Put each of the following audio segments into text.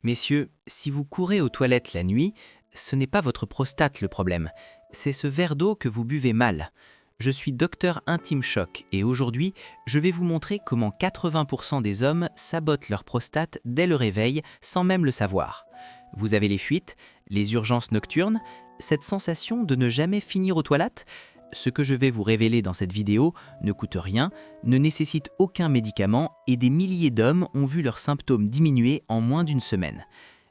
Messieurs, si vous courez aux toilettes la nuit, ce n'est pas votre prostate le problème, c'est ce verre d'eau que vous buvez mal. Je suis docteur Intime Choc et aujourd'hui, je vais vous montrer comment 80% des hommes sabotent leur prostate dès le réveil sans même le savoir. Vous avez les fuites, les urgences nocturnes, cette sensation de ne jamais finir aux toilettes. Ce que je vais vous révéler dans cette vidéo ne coûte rien, ne nécessite aucun médicament et des milliers d'hommes ont vu leurs symptômes diminuer en moins d'une semaine.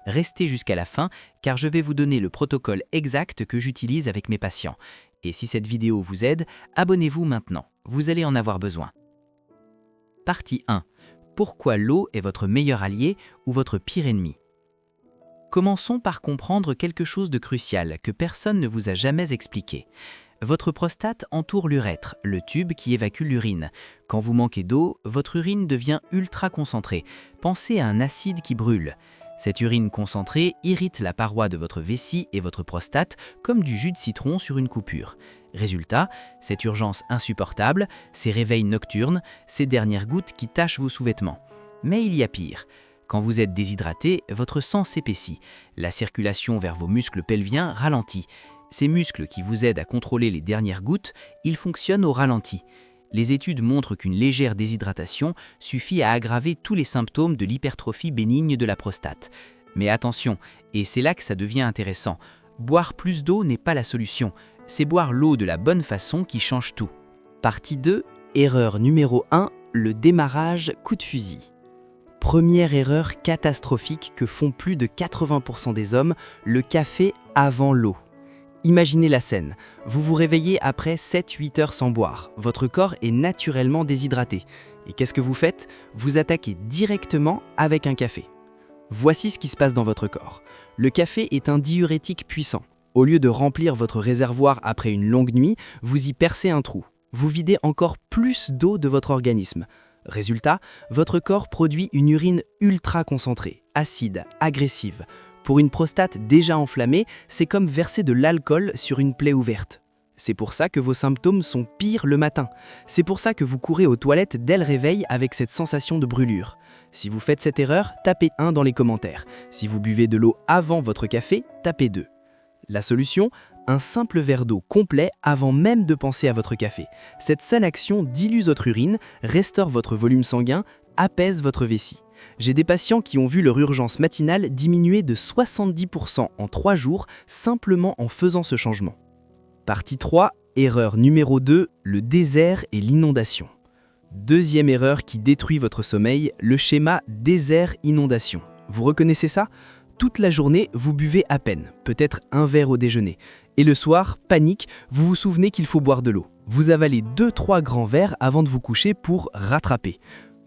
Restez jusqu'à la fin car je vais vous donner le protocole exact que j'utilise avec mes patients. Et si cette vidéo vous aide, abonnez-vous maintenant, vous allez en avoir besoin. Partie 1. Pourquoi l'eau est votre meilleur allié ou votre pire ennemi? Commençons par comprendre quelque chose de crucial que personne ne vous a jamais expliqué. Votre prostate entoure l'urètre, le tube qui évacue l'urine. Quand vous manquez d'eau, votre urine devient ultra concentrée. Pensez à un acide qui brûle. Cette urine concentrée irrite la paroi de votre vessie et votre prostate comme du jus de citron sur une coupure. Résultat, cette urgence insupportable, ces réveils nocturnes, ces dernières gouttes qui tachent vos sous-vêtements. Mais il y a pire. Quand vous êtes déshydraté, votre sang s'épaissit. La circulation vers vos muscles pelviens ralentit. Ces muscles qui vous aident à contrôler les dernières gouttes, ils fonctionnent au ralenti. Les études montrent qu'une légère déshydratation suffit à aggraver tous les symptômes de l'hypertrophie bénigne de la prostate. Mais attention, et c'est là que ça devient intéressant, boire plus d'eau n'est pas la solution, c'est boire l'eau de la bonne façon qui change tout. Partie 2, erreur numéro 1, le démarrage coup de fusil. Première erreur catastrophique que font plus de 80% des hommes, le café avant l'eau. Imaginez la scène, vous vous réveillez après 7-8 heures sans boire, votre corps est naturellement déshydraté. Et qu'est-ce que vous faites? Vous attaquez directement avec un café. Voici ce qui se passe dans votre corps. Le café est un diurétique puissant. Au lieu de remplir votre réservoir après une longue nuit, vous y percez un trou. Vous videz encore plus d'eau de votre organisme. Résultat, votre corps produit une urine ultra concentrée, acide, agressive. Pour une prostate déjà enflammée, c'est comme verser de l'alcool sur une plaie ouverte. C'est pour ça que vos symptômes sont pires le matin. C'est pour ça que vous courez aux toilettes dès le réveil avec cette sensation de brûlure. Si vous faites cette erreur, tapez 1 dans les commentaires. Si vous buvez de l'eau avant votre café, tapez 2. La solution? Un simple verre d'eau complet avant même de penser à votre café. Cette seule action dilue votre urine, restaure votre volume sanguin, apaise votre vessie. J'ai des patients qui ont vu leur urgence matinale diminuer de 70% en 3 jours simplement en faisant ce changement. Partie 3, erreur numéro 2, le désert et l'inondation. Deuxième erreur qui détruit votre sommeil, le schéma désert-inondation. Vous reconnaissez ça? Toute la journée, vous buvez à peine, peut-être un verre au déjeuner. Et le soir, panique, vous vous souvenez qu'il faut boire de l'eau. Vous avalez 2-3 grands verres avant de vous coucher pour rattraper.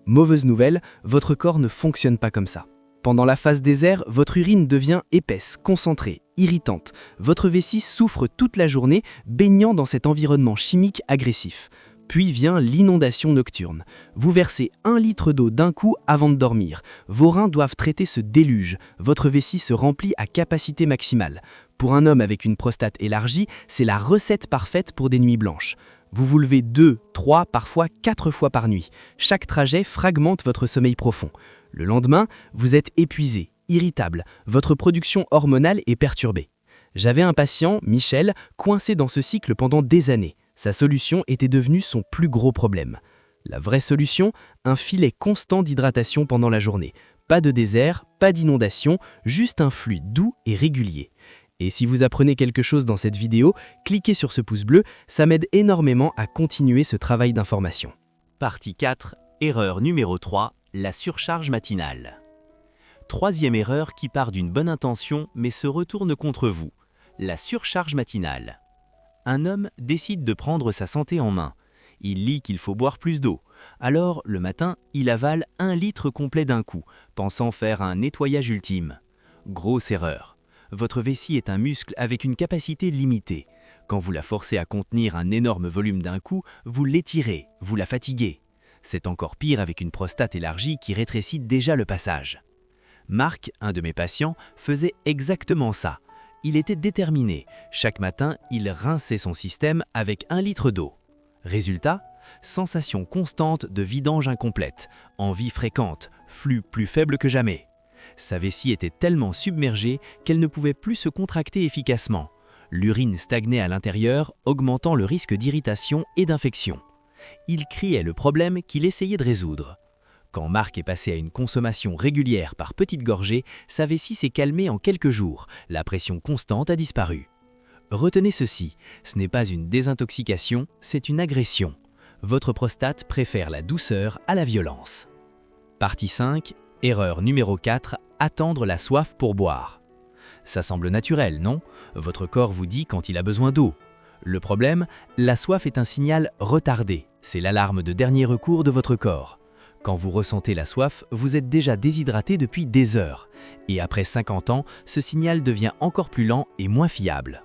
Mauvaise nouvelle, votre corps ne fonctionne pas comme ça. Pendant la phase désert, votre urine devient épaisse, concentrée, irritante. Votre vessie souffre toute la journée, baignant dans cet environnement chimique agressif. Puis vient l'inondation nocturne. Vous versez 1 litre d'eau d'un coup avant de dormir. Vos reins doivent traiter ce déluge. Votre vessie se remplit à capacité maximale. Pour un homme avec une prostate élargie, c'est la recette parfaite pour des nuits blanches. Vous vous levez 2, 3, parfois 4 fois par nuit. Chaque trajet fragmente votre sommeil profond. Le lendemain, vous êtes épuisé, irritable. Votre production hormonale est perturbée. J'avais un patient, Michel, coincé dans ce cycle pendant des années. Sa solution était devenue son plus gros problème. La vraie solution, un filet constant d'hydratation pendant la journée. Pas de désert, pas d'inondation, juste un flux doux et régulier. Et si vous apprenez quelque chose dans cette vidéo, cliquez sur ce pouce bleu, ça m'aide énormément à continuer ce travail d'information. Partie 4, erreur numéro 3, la surcharge matinale. Troisième erreur qui part d'une bonne intention mais se retourne contre vous, la surcharge matinale. Un homme décide de prendre sa santé en main. Il lit qu'il faut boire plus d'eau. Alors, le matin, il avale 1 litre complet d'un coup, pensant faire un nettoyage ultime. Grosse erreur. Votre vessie est un muscle avec une capacité limitée. Quand vous la forcez à contenir un énorme volume d'un coup, vous l'étirez, vous la fatiguez. C'est encore pire avec une prostate élargie qui rétrécit déjà le passage. Marc, un de mes patients, faisait exactement ça. Il était déterminé. Chaque matin, il rinçait son système avec 1 litre d'eau. Résultat, sensation constante de vidange incomplète, envie fréquente, flux plus faible que jamais. Sa vessie était tellement submergée qu'elle ne pouvait plus se contracter efficacement. L'urine stagnait à l'intérieur, augmentant le risque d'irritation et d'infection. Il criait le problème qu'il essayait de résoudre. Quand Marc est passé à une consommation régulière par petites gorgées, sa vessie s'est calmée en quelques jours, la pression constante a disparu. Retenez ceci, ce n'est pas une désintoxication, c'est une agression. Votre prostate préfère la douceur à la violence. Partie 5, erreur numéro 4, attendre la soif pour boire. Ça semble naturel, non? Votre corps vous dit quand il a besoin d'eau. Le problème, la soif est un signal retardé, c'est l'alarme de dernier recours de votre corps. Quand vous ressentez la soif, vous êtes déjà déshydraté depuis des heures. Et après 50 ans, ce signal devient encore plus lent et moins fiable.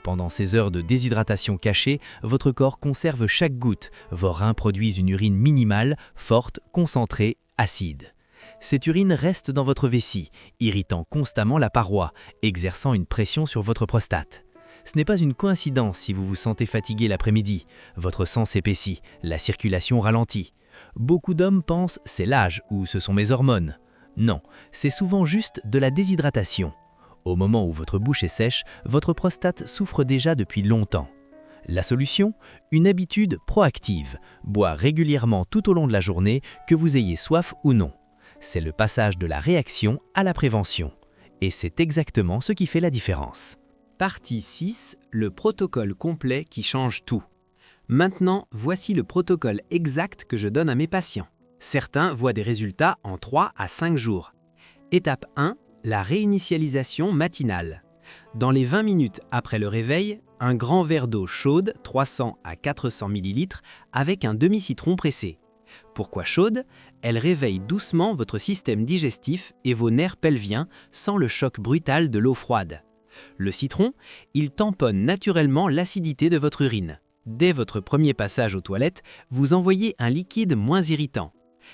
Pendant ces heures de déshydratation cachée, votre corps conserve chaque goutte. Vos reins produisent une urine minimale, forte, concentrée, acide. Cette urine reste dans votre vessie, irritant constamment la paroi, exerçant une pression sur votre prostate. Ce n'est pas une coïncidence si vous vous sentez fatigué l'après-midi. Votre sang s'épaissit, la circulation ralentit. Beaucoup d'hommes pensent « c'est l'âge » ou « ce sont mes hormones ». Non, c'est souvent juste de la déshydratation. Au moment où votre bouche est sèche, votre prostate souffre déjà depuis longtemps. La solution? Une habitude proactive. Boire régulièrement tout au long de la journée, que vous ayez soif ou non. C'est le passage de la réaction à la prévention. Et c'est exactement ce qui fait la différence. Partie 6, le protocole complet qui change tout. Maintenant, voici le protocole exact que je donne à mes patients. Certains voient des résultats en 3 à 5 jours. Étape 1, la réinitialisation matinale. Dans les 20 minutes après le réveil, un grand verre d'eau chaude, 300 à 400 ml, avec un demi-citron pressé. Pourquoi chaude? Elle réveille doucement votre système digestif et vos nerfs pelviens sans le choc brutal de l'eau froide. Le citron, il tamponne naturellement l'acidité de votre urine. Dès votre premier passage aux toilettes, vous envoyez un liquide moins irritant.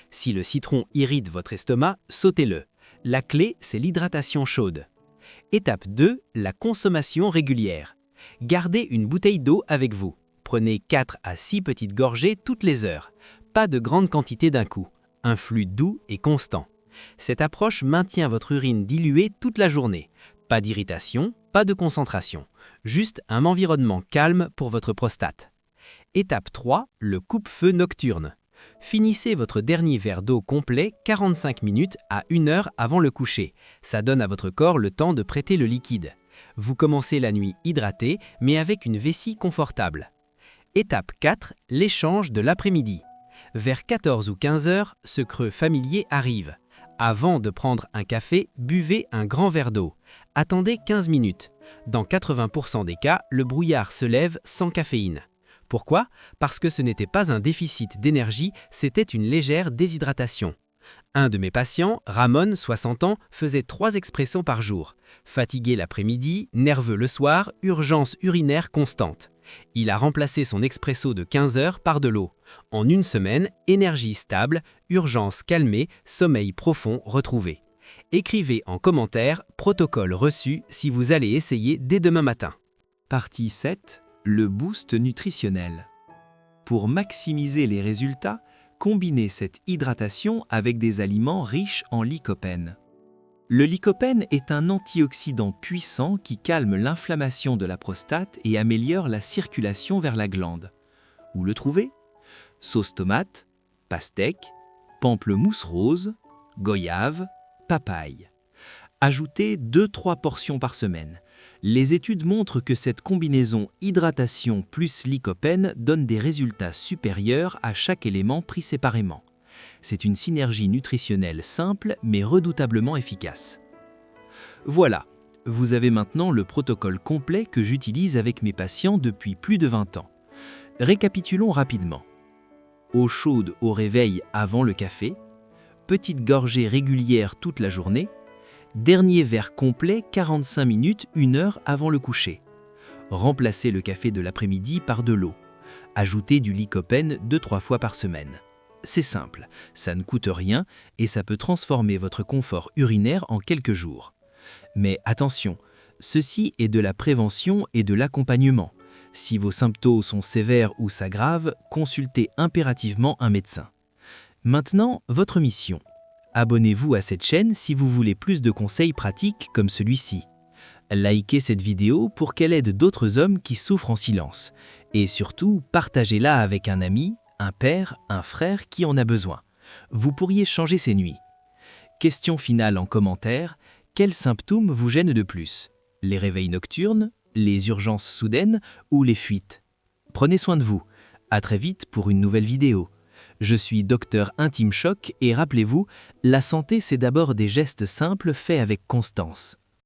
Si le citron irrite votre estomac, sautez-le. La clé, c'est l'hydratation chaude. Étape 2, la consommation régulière. Gardez une bouteille d'eau avec vous. Prenez 4 à 6 petites gorgées toutes les heures. Pas de grande quantité d'un coup. Un flux doux et constant. Cette approche maintient votre urine diluée toute la journée. Pas d'irritation, pas de concentration. Juste un environnement calme pour votre prostate. Étape 3, le coupe-feu nocturne. Finissez votre dernier verre d'eau complet 45 minutes à 1 heure avant le coucher. Ça donne à votre corps le temps de prêter le liquide. Vous commencez la nuit hydraté, mais avec une vessie confortable. Étape 4, l'échange de l'après-midi. Vers 14 ou 15 heures, ce creux familier arrive. Avant de prendre un café, buvez un grand verre d'eau. Attendez 15 minutes. Dans 80% des cas, le brouillard se lève sans caféine. Pourquoi? Parce que ce n'était pas un déficit d'énergie, c'était une légère déshydratation. Un de mes patients, Ramon, 60 ans, faisait 3 expressos par jour. Fatigué l'après-midi, nerveux le soir, urgence urinaire constante. Il a remplacé son expresso de 15 heures par de l'eau. En 1 semaine, énergie stable, urgence calmée, sommeil profond retrouvé. Écrivez en commentaire « Protocole reçu » si vous allez essayer dès demain matin. Partie 7, le boost nutritionnel. Pour maximiser les résultats, combinez cette hydratation avec des aliments riches en lycopène. Le lycopène est un antioxydant puissant qui calme l'inflammation de la prostate et améliore la circulation vers la glande. Où le trouver? Sauce tomate, pastèque, pamplemousse rose, goyave, papaye. Ajoutez 2-3 portions par semaine. Les études montrent que cette combinaison hydratation plus lycopène donne des résultats supérieurs à chaque élément pris séparément. C'est une synergie nutritionnelle simple mais redoutablement efficace. Voilà, vous avez maintenant le protocole complet que j'utilise avec mes patients depuis plus de 20 ans. Récapitulons rapidement. Eau chaude au réveil avant le café, petite gorgée régulière toute la journée, dernier verre complet 45 minutes, 1 heure avant le coucher. Remplacez le café de l'après-midi par de l'eau. Ajoutez du lycopène 2-3 fois par semaine. C'est simple, ça ne coûte rien et ça peut transformer votre confort urinaire en quelques jours. Mais attention, ceci est de la prévention et de l'accompagnement. Si vos symptômes sont sévères ou s'aggravent, consultez impérativement un médecin. Maintenant, votre mission. Abonnez-vous à cette chaîne si vous voulez plus de conseils pratiques comme celui-ci. Likez cette vidéo pour qu'elle aide d'autres hommes qui souffrent en silence. Et surtout, partagez-la avec un ami, un père, un frère qui en a besoin. Vous pourriez changer ses nuits. Question finale en commentaire. Quels symptômes vous gênent de plus? Les réveils nocturnes, les urgences soudaines ou les fuites? Prenez soin de vous. À très vite pour une nouvelle vidéo. Je suis Dr Intime Choc et rappelez-vous, la santé c'est d'abord des gestes simples faits avec constance.